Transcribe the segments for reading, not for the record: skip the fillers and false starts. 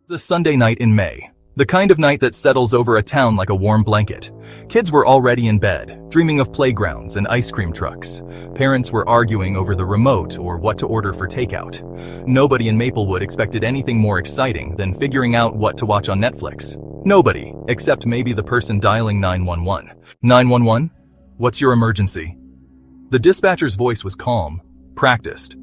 It's a Sunday night in May. The kind of night that settles over a town like a warm blanket. Kids were already in bed, dreaming of playgrounds and ice cream trucks. Parents were arguing over the remote or what to order for takeout. Nobody in Maplewood expected anything more exciting than figuring out what to watch on Netflix. Nobody, except maybe the person dialing 911. 911? What's your emergency? The dispatcher's voice was calm, practiced.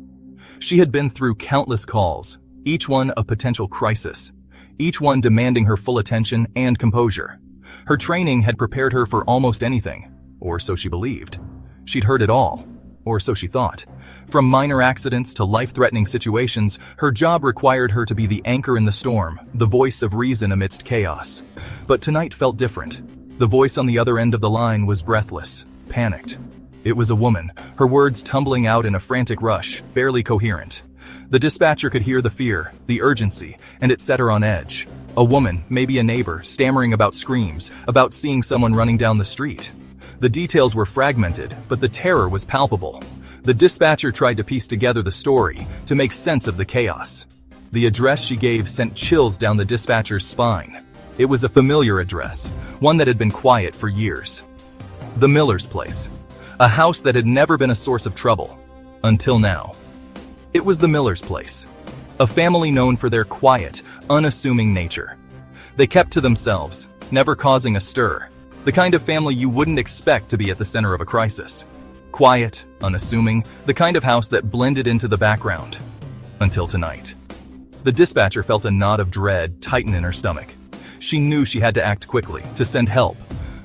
She had been through countless calls, each one a potential crisis. Each one demanding her full attention and composure. Her training had prepared her for almost anything, or so she believed. She'd heard it all, or so she thought. From minor accidents to life-threatening situations, her job required her to be the anchor in the storm, the voice of reason amidst chaos. But tonight felt different. The voice on the other end of the line was breathless, panicked. It was a woman, her words tumbling out in a frantic rush, barely coherent. The dispatcher could hear the fear, the urgency, and it set her on edge. A woman, maybe a neighbor, stammering about screams, about seeing someone running down the street. The details were fragmented, but the terror was palpable. The dispatcher tried to piece together the story, to make sense of the chaos. The address she gave sent chills down the dispatcher's spine. It was a familiar address, one that had been quiet for years. The Miller's place. A house that had never been a source of trouble. Until now. It was the Miller's place. A family known for their quiet, unassuming nature. They kept to themselves, never causing a stir. The kind of family you wouldn't expect to be at the center of a crisis. Quiet, unassuming, the kind of house that blended into the background. Until tonight. The dispatcher felt a knot of dread tighten in her stomach. She knew she had to act quickly, to send help.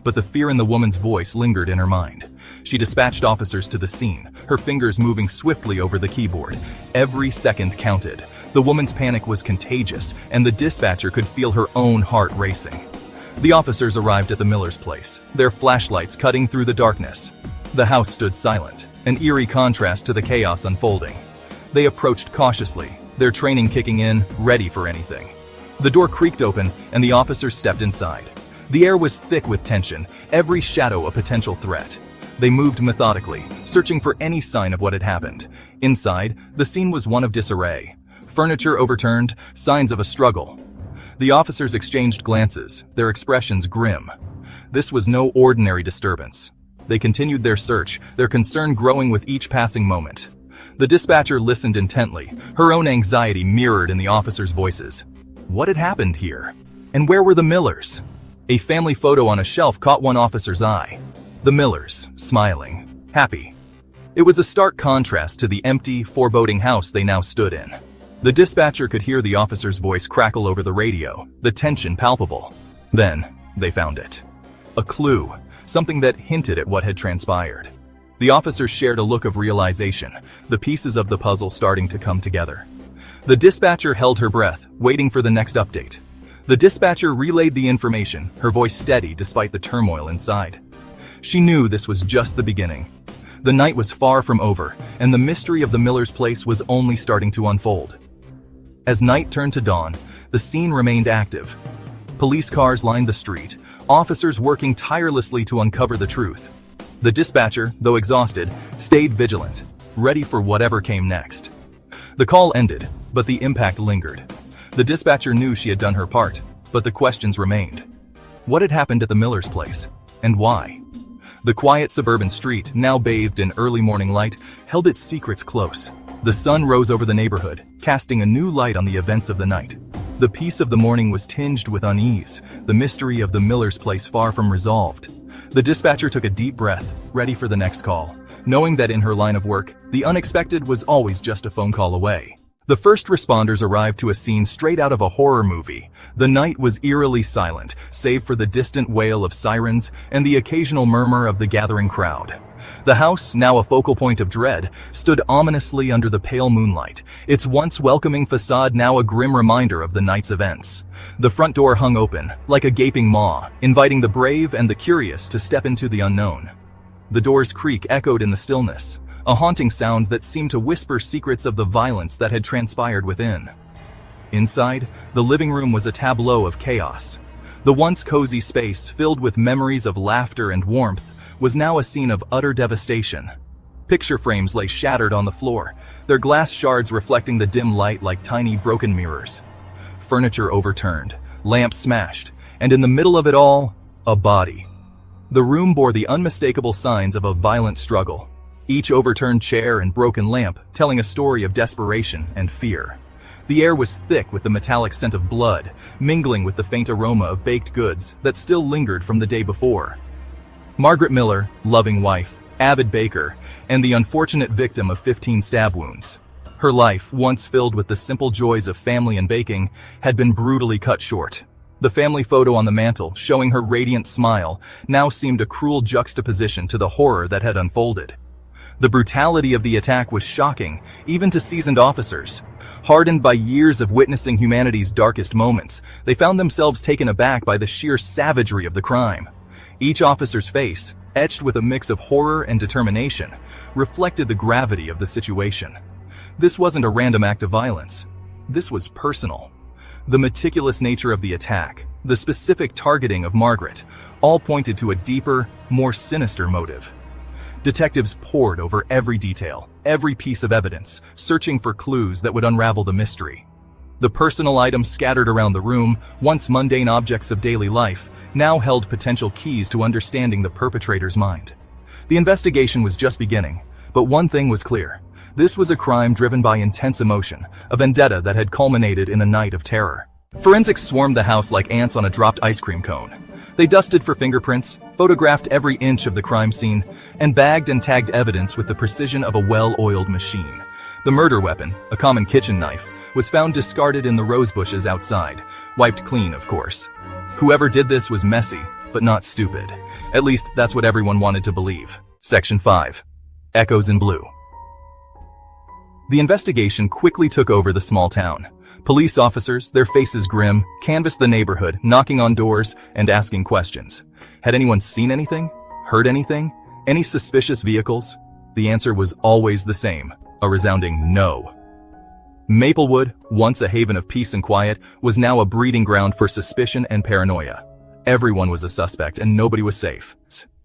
But the fear in the woman's voice lingered in her mind. She dispatched officers to the scene, her fingers moving swiftly over the keyboard. Every second counted. The woman's panic was contagious, and the dispatcher could feel her own heart racing. The officers arrived at the Miller's place, their flashlights cutting through the darkness. The house stood silent, an eerie contrast to the chaos unfolding. They approached cautiously, their training kicking in, ready for anything. The door creaked open, and the officers stepped inside. The air was thick with tension, every shadow a potential threat. They moved methodically, searching for any sign of what had happened. Inside, the scene was one of disarray. Furniture overturned, signs of a struggle. The officers exchanged glances, their expressions grim. This was no ordinary disturbance. They continued their search, their concern growing with each passing moment. The dispatcher listened intently, her own anxiety mirrored in the officers' voices. What had happened here? And where were the Millers? A family photo on a shelf caught one officer's eye. The Millers, smiling, happy. It was a stark contrast to the empty, foreboding house they now stood in. The dispatcher could hear the officer's voice crackle over the radio, the tension palpable. Then, they found it. A clue, something that hinted at what had transpired. The officers shared a look of realization, the pieces of the puzzle starting to come together. The dispatcher held her breath, waiting for the next update. The dispatcher relayed the information, her voice steady despite the turmoil inside. She knew this was just the beginning. The night was far from over, and the mystery of the Miller's place was only starting to unfold. As night turned to dawn, the scene remained active. Police cars lined the street, officers working tirelessly to uncover the truth. The dispatcher, though exhausted, stayed vigilant, ready for whatever came next. The call ended, but the impact lingered. The dispatcher knew she had done her part, but the questions remained. What had happened at the Miller's place, and why? The quiet suburban street, now bathed in early morning light, held its secrets close. The sun rose over the neighborhood, casting a new light on the events of the night. The peace of the morning was tinged with unease, the mystery of the Miller's place far from resolved. The dispatcher took a deep breath, ready for the next call, knowing that in her line of work, the unexpected was always just a phone call away. The first responders arrived to a scene straight out of a horror movie. The night was eerily silent, save for the distant wail of sirens and the occasional murmur of the gathering crowd. The house, now a focal point of dread, stood ominously under the pale moonlight, its once welcoming facade now a grim reminder of the night's events. The front door hung open, like a gaping maw, inviting the brave and the curious to step into the unknown. The door's creak echoed in the stillness, a haunting sound that seemed to whisper secrets of the violence that had transpired within. Inside, the living room was a tableau of chaos. The once cozy space, filled with memories of laughter and warmth, was now a scene of utter devastation. Picture frames lay shattered on the floor, their glass shards reflecting the dim light like tiny broken mirrors. furniture overturned, lamps smashed, and in the middle of it all, a body. The room bore the unmistakable signs of a violent struggle, each overturned chair and broken lamp telling a story of desperation and fear. The air was thick with the metallic scent of blood, mingling with the faint aroma of baked goods that still lingered from the day before. Margaret Miller, loving wife, avid baker, and the unfortunate victim of 15 stab wounds. Her life, once filled with the simple joys of family and baking, had been brutally cut short. The family photo on the mantel, showing her radiant smile, now seemed a cruel juxtaposition to the horror that had unfolded. The brutality of the attack was shocking, even to seasoned officers. Hardened by years of witnessing humanity's darkest moments, they found themselves taken aback by the sheer savagery of the crime. Each officer's face, etched with a mix of horror and determination, reflected the gravity of the situation. This wasn't a random act of violence. This was personal. The meticulous nature of the attack, the specific targeting of Margaret, all pointed to a deeper, more sinister motive. Detectives pored over every detail, every piece of evidence, searching for clues that would unravel the mystery. The personal items scattered around the room, once mundane objects of daily life, now held potential keys to understanding the perpetrator's mind. The investigation was just beginning, but one thing was clear. This was a crime driven by intense emotion, a vendetta that had culminated in a night of terror. Forensics swarmed the house like ants on a dropped ice cream cone. They dusted for fingerprints, photographed every inch of the crime scene, and bagged and tagged evidence with the precision of a well-oiled machine. The murder weapon, a common kitchen knife, was found discarded in the rose bushes outside, wiped clean, of course. Whoever did this was messy, but not stupid. At least, that's what everyone wanted to believe. Section 5. Echoes in Blue. The investigation quickly took over the small town. Police officers, their faces grim, canvassed the neighborhood, knocking on doors and asking questions. Had anyone seen anything? Heard anything? Any suspicious vehicles? The answer was always the same, a resounding no. Maplewood, once a haven of peace and quiet, was now a breeding ground for suspicion and paranoia. Everyone was a suspect and nobody was safe.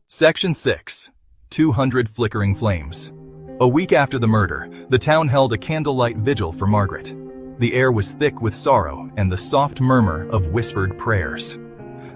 Section 6. 200 Flickering Flames. A week after the murder, the town held a candlelight vigil for Margaret. The air was thick with sorrow and the soft murmur of whispered prayers.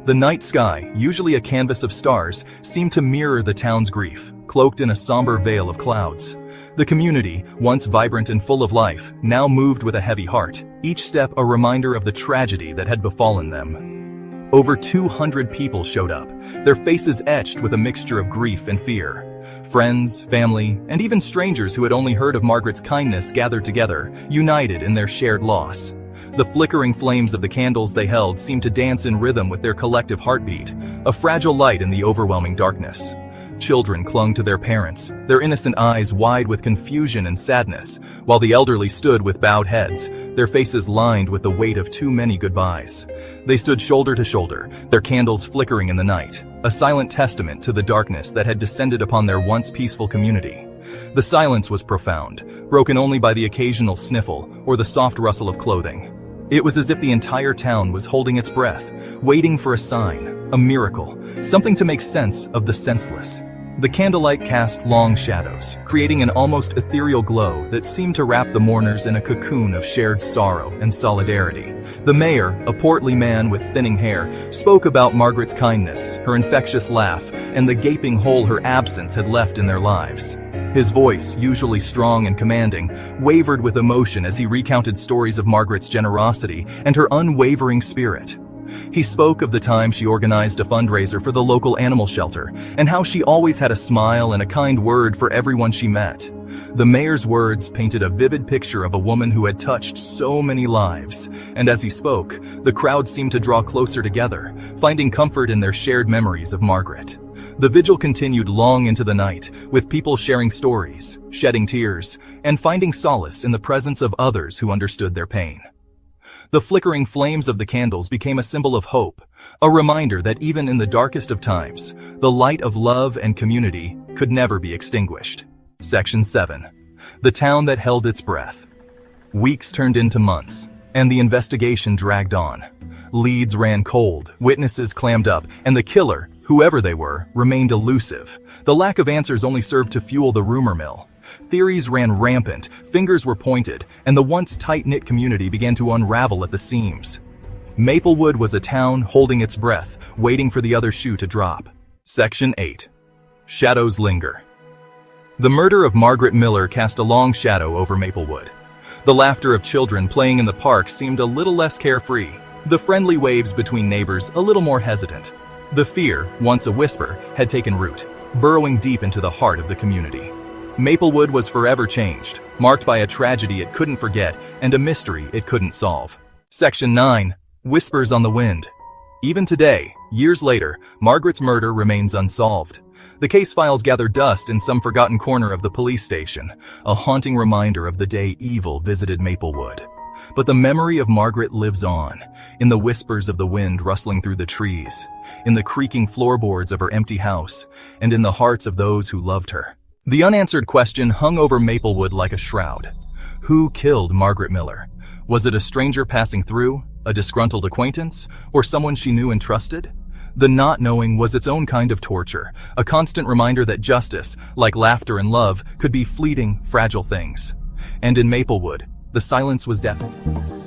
The night sky, usually a canvas of stars, seemed to mirror the town's grief, cloaked in a somber veil of clouds. The community, once vibrant and full of life, now moved with a heavy heart, each step a reminder of the tragedy that had befallen them. Over 200 people showed up, their faces etched with a mixture of grief and fear. Friends, family, and even strangers who had only heard of Margaret's kindness gathered together, united in their shared loss. The flickering flames of the candles they held seemed to dance in rhythm with their collective heartbeat, a fragile light in the overwhelming darkness. Children clung to their parents, their innocent eyes wide with confusion and sadness, while the elderly stood with bowed heads, their faces lined with the weight of too many goodbyes. They stood shoulder to shoulder, their candles flickering in the night, a silent testament to the darkness that had descended upon their once peaceful community. The silence was profound, broken only by the occasional sniffle or the soft rustle of clothing. It was as if the entire town was holding its breath, waiting for a sign, a miracle, something to make sense of the senseless. The candlelight cast long shadows, creating an almost ethereal glow that seemed to wrap the mourners in a cocoon of shared sorrow and solidarity. The mayor, a portly man with thinning hair, spoke about Margaret's kindness, her infectious laugh, and the gaping hole her absence had left in their lives. His voice, usually strong and commanding, wavered with emotion as he recounted stories of Margaret's generosity and her unwavering spirit. He spoke of the time she organized a fundraiser for the local animal shelter, and how she always had a smile and a kind word for everyone she met. The mayor's words painted a vivid picture of a woman who had touched so many lives, and as he spoke, the crowd seemed to draw closer together, finding comfort in their shared memories of Margaret. The vigil continued long into the night, with people sharing stories, shedding tears, and finding solace in the presence of others who understood their pain. The flickering flames of the candles became a symbol of hope, a reminder that even in the darkest of times, the light of love and community could never be extinguished. Section 7. The town that held its breath. Weeks turned into months, and the investigation dragged on. Leads ran cold, witnesses clammed up, and the killer, whoever they were, remained elusive. The lack of answers only served to fuel the rumor mill. Theories ran rampant, fingers were pointed, and the once tight-knit community began to unravel at the seams. Maplewood was a town holding its breath, waiting for the other shoe to drop. Section 8. Shadows Linger. The murder of Margaret Miller cast a long shadow over Maplewood. The laughter of children playing in the park seemed a little less carefree, the friendly waves between neighbors a little more hesitant. The fear, once a whisper, had taken root, burrowing deep into the heart of the community. Maplewood was forever changed, marked by a tragedy it couldn't forget and a mystery it couldn't solve. Section 9. Whispers on the Wind. Even today, years later, Margaret's murder remains unsolved. The case files gather dust in some forgotten corner of the police station, a haunting reminder of the day evil visited Maplewood. But the memory of Margaret lives on, in the whispers of the wind rustling through the trees, in the creaking floorboards of her empty house, and in the hearts of those who loved her. The unanswered question hung over Maplewood like a shroud. Who killed Margaret Miller? Was it a stranger passing through, a disgruntled acquaintance, or someone she knew and trusted? The not knowing was its own kind of torture, a constant reminder that justice, like laughter and love, could be fleeting, fragile things. And in Maplewood, the silence was deafening.